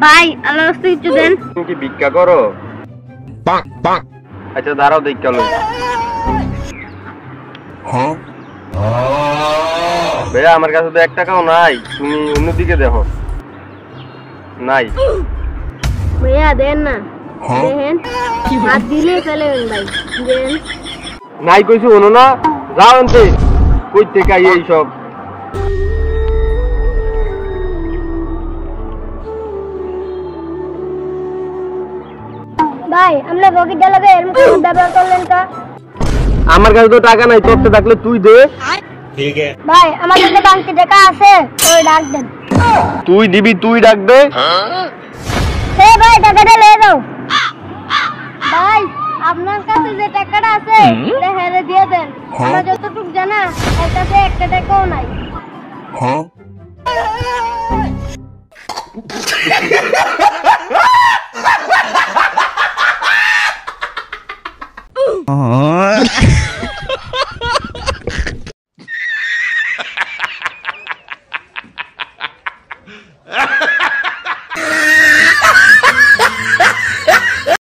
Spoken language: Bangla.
ভাই আল্লাহর রাস্তায় কিছু দেন। তুমি কি ভিক্ষা করো? আচ্ছা দাঁড়াও দেখা লই। ভাইয়া আমার কাছে তো 1 টাকাও নাই, তুমি অন্যদিকে দেখো। নাই ভাইয়া দেন না, দেন হাত দিলে ফেলেন ভাই, দেন। নাই কইছো শোনো না, যাও আনতে। কই থেকে এই সব? ভাই আমরা পকেট জ্বালাবে এরকম ব্যবহার করলেন কা? আমার কাছে তো টাকা নাই, তোরতে থাকলে তুই দে। ठीक है ভাই আমার কাছে ব্যাংকে টাকা আছে, ওই ডাক দেন। তুই দিবি, তুই ডাক দে। হে ভাই টাকাটা নিয়ে যাও। ভাই আপনার কাছে যে টাকাটা আছে এটা হেরে দিয়ে দেন। আমার যতটুকু জানা এর কাছে 1 টাকাও নাই। Ha